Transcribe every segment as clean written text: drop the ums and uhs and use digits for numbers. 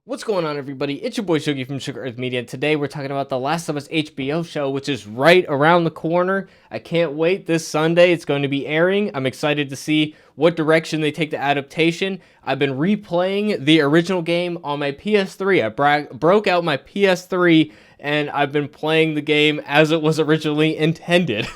What's going on, everybody? It's your boy Shogi from Sugar Earth Media. Today we're talking about The Last of Us HBO show, which is right around the corner. I can't wait. This Sunday it's going to be airing. I'm excited to see what direction they take the adaptation. I've been replaying the original game on my PS3. I broke out my PS3 and I've been playing the game as it was originally intended.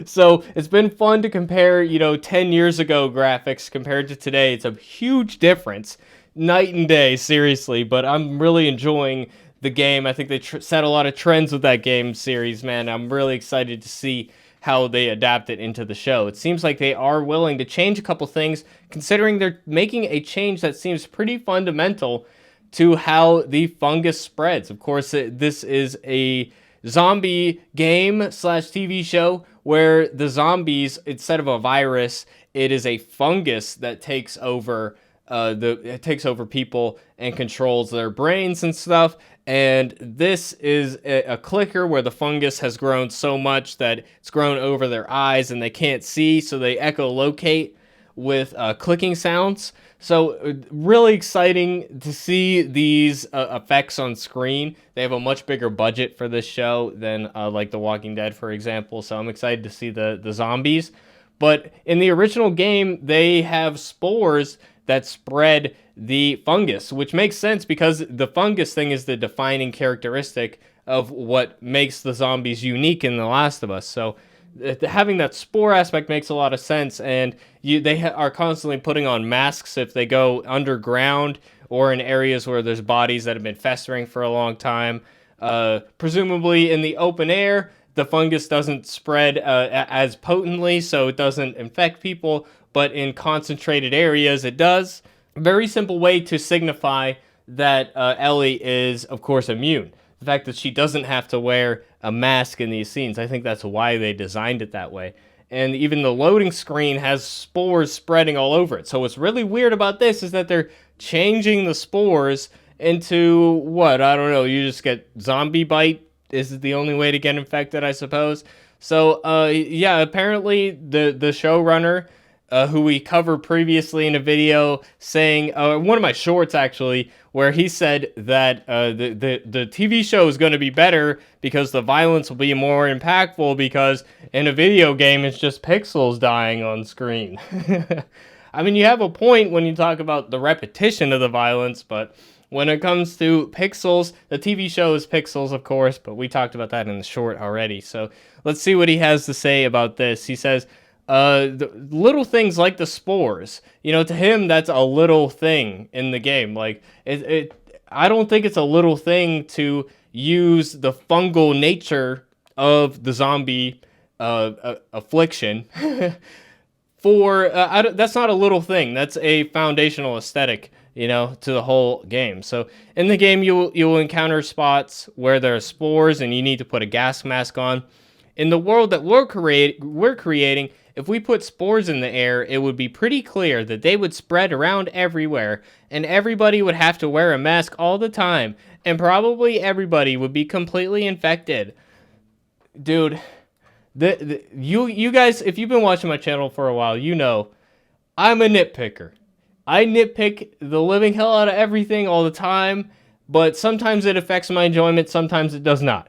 So it's been fun to compare, 10 years ago graphics compared to today. It's a huge difference. Night and day, seriously, but I'm really enjoying the game. I think they set a lot of trends with that game series, man. I'm really excited to see how they adapt it into the show. It seems like they are willing to change a couple things, considering they're making a change that seems pretty fundamental to how the fungus spreads. Of course, this is a zombie game slash TV show where the zombies, instead of a virus, it is a fungus that takes over it takes over people and controls their brains and stuff. And this is a clicker where the fungus has grown so much that it's grown over their eyes and they can't see, so they echolocate with clicking sounds. So really exciting to see these effects on screen. They have a much bigger budget for this show than like The Walking Dead, for example. So I'm excited to see the zombies. But in the original game, they have spores that spread the fungus, which makes sense because the fungus thing is the defining characteristic of what makes the zombies unique in The Last of Us. So having that spore aspect makes a lot of sense, and they are constantly putting on masks if they go underground or in areas where there's bodies that have been festering for a long time. Presumably in the open air, the fungus doesn't spread as potently, so it doesn't infect people, but in concentrated areas it does. A very simple way to signify that Ellie is, of course, immune. The fact that she doesn't have to wear a mask in these scenes, I think that's why they designed it that way. And even the loading screen has spores spreading all over it. So what's really weird about this is that they're changing the spores into what? I don't know, you just get zombie bite. This is the only way to get infected, I suppose. So, yeah, apparently the showrunner, who we covered previously in a video saying, one of my shorts actually, where he said that the TV show is going to be better because the violence will be more impactful because in a video game it's just pixels dying on screen. I mean, you have a point when you talk about the repetition of the violence, but when it comes to pixels, the TV show is pixels, of course, but we talked about that in the short already. So let's see what he has to say about this. He says, the little things like the spores, to him, that's a little thing in the game. Like, I don't think it's a little thing to use the fungal nature of the zombie affliction for, that's not a little thing. That's a foundational aesthetic, to the whole game. So in the game, you'll encounter spots where there are spores and you need to put a gas mask on. In the world that we're creating, if we put spores in the air, it would be pretty clear that they would spread around everywhere, and everybody would have to wear a mask all the time, and probably everybody would be completely infected. Dude, you guys, if you've been watching my channel for a while, I'm a nitpicker. I nitpick the living hell out of everything all the time, but sometimes it affects my enjoyment, sometimes it does not.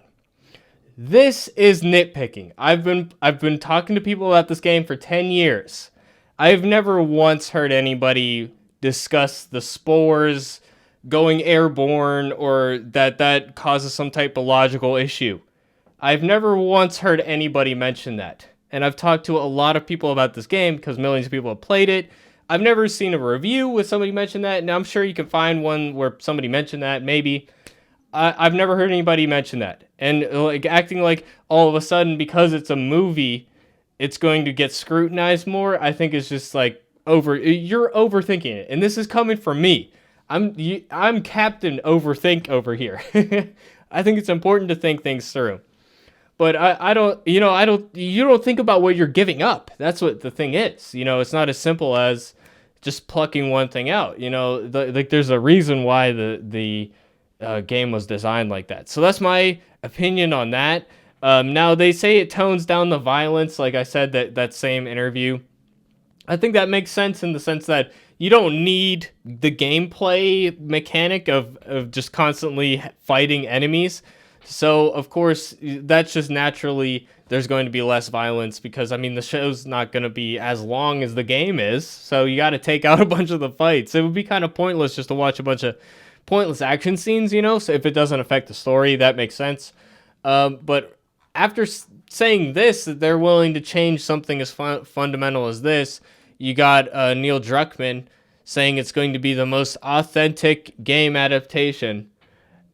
This is nitpicking. I've been talking to people about this game for 10 years. I've never once heard anybody discuss the spores going airborne or that causes some type of logical issue. I've never once heard anybody mention that. And I've talked to a lot of people about this game because millions of people have played it. I've never seen a review with somebody mention that, and I'm sure you can find one where somebody mentioned that, maybe. I've never heard anybody mention that. And like acting like all of a sudden, because it's a movie, it's going to get scrutinized more, I think is just like you're overthinking it. And this is coming from me. I'm Captain Overthink over here. I think it's important to think things through. But I don't, you don't think about what you're giving up. That's what the thing is. It's not as simple as just plucking one thing out. There's a reason why the game was designed like that. So that's my opinion on that. Now they say it tones down the violence. Like I said, that same interview, I think that makes sense in the sense that you don't need the gameplay mechanic of just constantly fighting enemies. So of course that's just naturally there's going to be less violence because I mean the show's not going to be as long as the game is. So you got to take out a bunch of the fights. It would be kind of pointless just to watch a bunch of pointless action scenes, you know. So if it doesn't affect the story, that makes sense. But after saying this, that they're willing to change something as fundamental as this, you got Neil Druckmann saying it's going to be the most authentic game adaptation.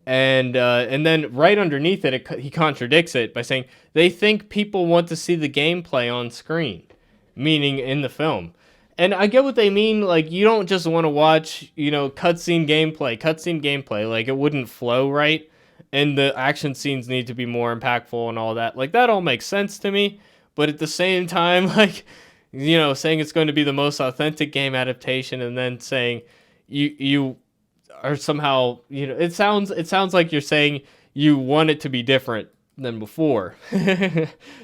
And then right underneath it, he contradicts it by saying they think people want to see the gameplay on screen, meaning in the film. And I get what they mean. Like, you don't just want to watch, you know, cutscene gameplay. Like, it wouldn't flow right. And the action scenes need to be more impactful and all that. Like, that all makes sense to me. But at the same time, like, you know, saying it's going to be the most authentic game adaptation and then saying you are somehow, you know, it sounds like you're saying you want it to be different than before.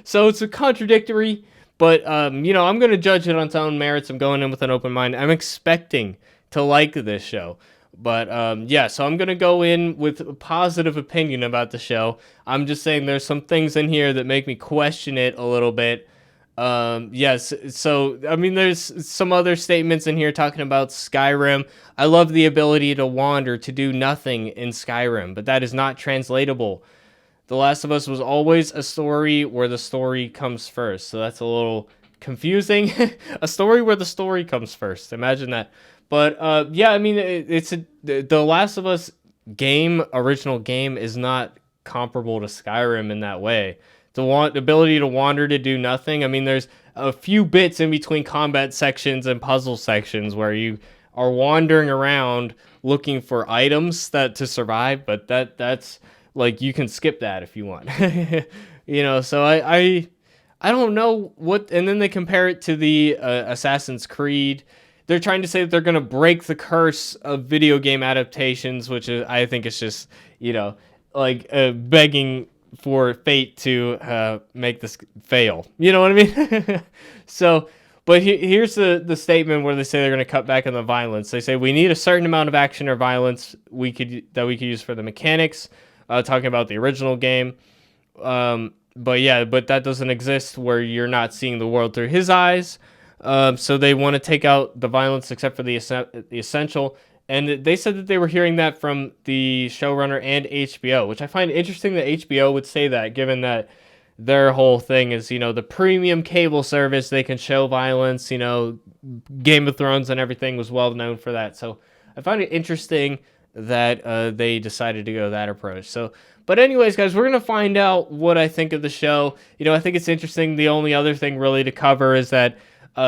So it's a contradictory. But, you know, I'm going to judge it on its own merits. I'm going in with an open mind. I'm expecting to like this show. But, yeah, so I'm going to go in with a positive opinion about the show. I'm just saying there's some things in here that make me question it a little bit. Yes, so, I mean, there's some other statements in here talking about Skyrim. I love the ability to wander, to do nothing in Skyrim, but that is not translatable. The Last of Us was always a story where the story comes first. So that's a little confusing. A story where the story comes first. Imagine that. But yeah, I mean, The Last of Us original game is not comparable to Skyrim in that way. The ability to wander, to do nothing. I mean, there's a few bits in between combat sections and puzzle sections where you are wandering around looking for items to survive, but that's like, you can skip that if you want. You know, so I don't know what, and then they compare it to the Assassin's Creed. They're trying to say that they're going to break the curse of video game adaptations, which I think is just, you know, like begging for fate to make this fail. You know what I mean? So, but here's the statement where they say they're going to cut back on the violence. They say we need a certain amount of action or violence that we could use for the mechanics. Talking about the original game. But yeah, but that doesn't exist where you're not seeing the world through his eyes. So they want to take out the violence except for the essential. And they said that they were hearing that from the showrunner and HBO, which I find interesting that HBO would say that, given that their whole thing is, you know, the premium cable service, they can show violence, you know, Game of Thrones and everything was well known for that. So I find it interesting that they decided to go that approach. So, but anyways, guys, we're going to find out what I think of the show. You know, I think it's interesting. The only other thing really to cover is that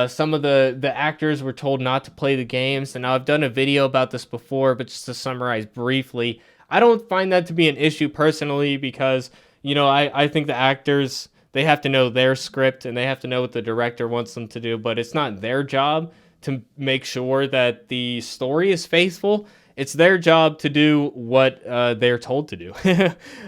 some of the actors were told not to play the games. And now I've done a video about this before, but just to summarize briefly, I don't find that to be an issue personally because, you know, I think the actors, they have to know their script and they have to know what the director wants them to do, but it's not their job to make sure that the story is faithful. It's their job to do what they're told to do.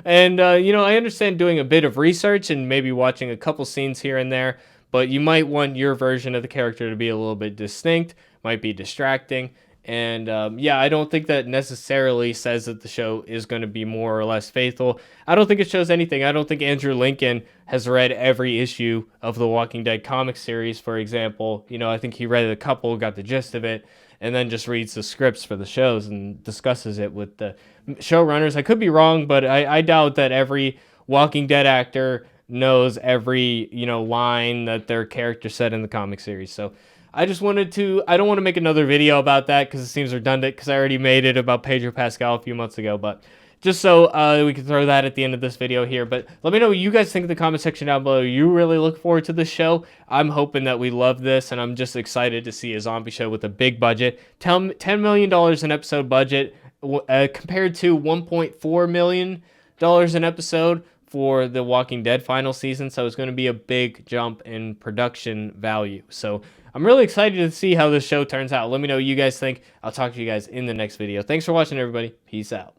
And, you know, I understand doing a bit of research and maybe watching a couple scenes here and there, but you might want your version of the character to be a little bit distinct, might be distracting. And, yeah, I don't think that necessarily says that the show is going to be more or less faithful. I don't think it shows anything. I don't think Andrew Lincoln has read every issue of the Walking Dead comic series, for example. You know, I think he read a couple, got the gist of it, and then just reads the scripts for the shows and discusses it with the showrunners. I could be wrong, but I doubt that every Walking Dead actor knows every, you know, line that their character said in the comic series. So I just wanted to, I don't want to make another video about that because it seems redundant because I already made it about Pedro Pascal a few months ago, but just so we can throw that at the end of this video here. But let me know what you guys think in the comment section down below. You really look forward to this show. I'm hoping that we love this, and I'm just excited to see a zombie show with a big budget. $10 million an episode budget compared to $1.4 million an episode for the Walking Dead final season. So it's going to be a big jump in production value. So I'm really excited to see how this show turns out. Let me know what you guys think. I'll talk to you guys in the next video. Thanks for watching, everybody. Peace out.